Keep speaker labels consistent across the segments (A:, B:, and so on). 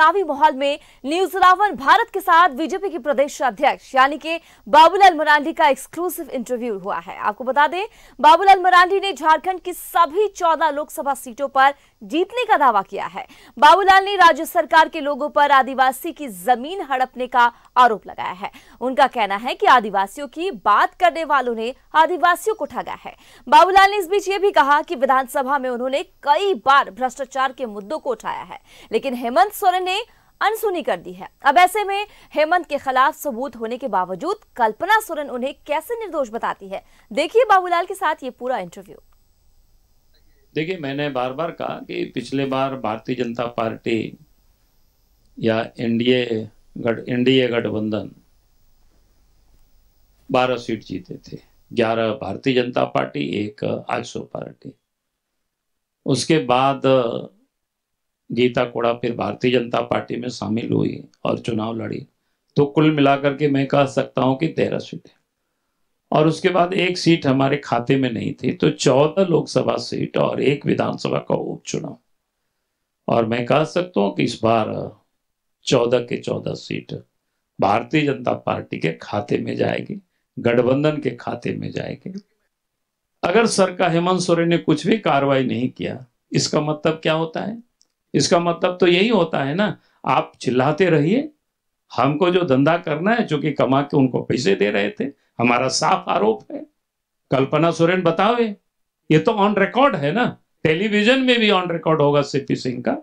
A: चुनावी माहौल में न्यूज 11 भारत के साथ बीजेपी के प्रदेश अध्यक्ष यानी कि बाबूलाल मरांडी का एक्सक्लूसिव इंटरव्यू हुआ है। आपको बता दें, बाबूलाल मरांडी ने झारखंड की सभी 14 लोकसभा सीटों पर जीतने का दावा किया है। बाबूलाल ने राज्य सरकार के लोगों पर आदिवासी की जमीन हड़पने का आरोप लगाया है। उनका कहना है कि आदिवासियों की बात करने वालों ने आदिवासियों को ठगा है। बाबूलाल ने इस बीच ये भी कहा कि विधानसभा में उन्होंने कई बार भ्रष्टाचार के मुद्दों को उठाया है, लेकिन हेमंत सोरेन ने अनसुनी कर दी है। अब ऐसे में हेमंत के खिलाफ सबूत होने के बावजूद कल्पना सोरेन उन्हें कैसे निर्दोष बताती है, देखिए बाबूलाल के साथ ये पूरा इंटरव्यू।
B: देखिए, मैंने बार बार कहा कि पिछले बार भारतीय जनता पार्टी या एनडीए गठबंधन 12 सीट जीते थे, 11 भारतीय जनता पार्टी, 1 आजसू पार्टी। उसके बाद गीता कोड़ा फिर भारतीय जनता पार्टी में शामिल हुई और चुनाव लड़ी, तो कुल मिलाकर के मैं कह सकता हूं कि 13 सीटें। और उसके बाद 1 सीट हमारे खाते में नहीं थी, तो 14 लोकसभा सीट और 1 विधानसभा का उपचुनाव। और मैं कह सकता हूं कि इस बार 14 के 14 सीट भारतीय जनता पार्टी के खाते में जाएगी, गठबंधन के खाते में जाएगी। अगर सरकार हेमंत सोरेन ने कुछ भी कार्रवाई नहीं किया, इसका मतलब क्या होता है? इसका मतलब तो यही होता है ना, आप चिल्लाते रहिए, हमको जो धंधा करना है, चूंकि कमा के उनको पैसे दे रहे थे, हमारा साफ आरोप है। कल्पना सोरेन बतावे, ये तो ऑन रिकॉर्ड है ना, टेलीविजन में भी ऑन रिकॉर्ड होगा सीपी सिंह का।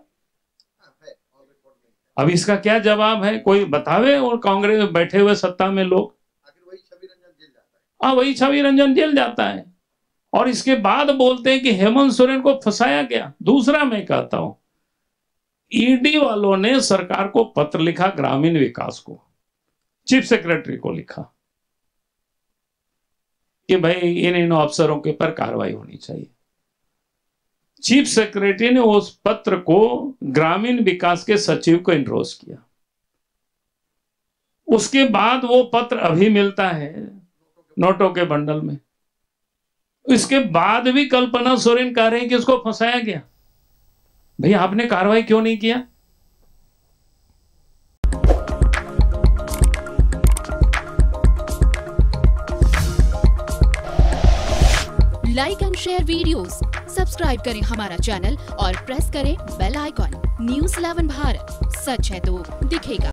B: अब इसका क्या जवाब है? कोई बतावे। और कांग्रेस में बैठे हुए सत्ता में लोग, वही छवि रंजन जेल जाता है। और इसके बाद बोलते हैं कि हेमंत सोरेन को फंसाया गया। दूसरा मैं कहता हूं, ईडी वालों ने सरकार को पत्र लिखा, ग्रामीण विकास को, चीफ सेक्रेटरी को लिखा कि भाई इन अफसरों के ऊपर कार्रवाई होनी चाहिए। चीफ सेक्रेटरी ने उस पत्र को ग्रामीण विकास के सचिव को एंडोर्स किया। उसके बाद वो पत्र अभी मिलता है नोटों के बंडल में। इसके बाद भी कल्पना सोरेन कह रहे हैं कि उसको फंसाया गया। भैया, आपने कार्रवाई क्यों नहीं किया?
C: Like and share videos, subscribe करें हमारा चैनल और प्रेस करें बेल आइकॉन। न्यूज़ 11 भारत, सच है तो दिखेगा।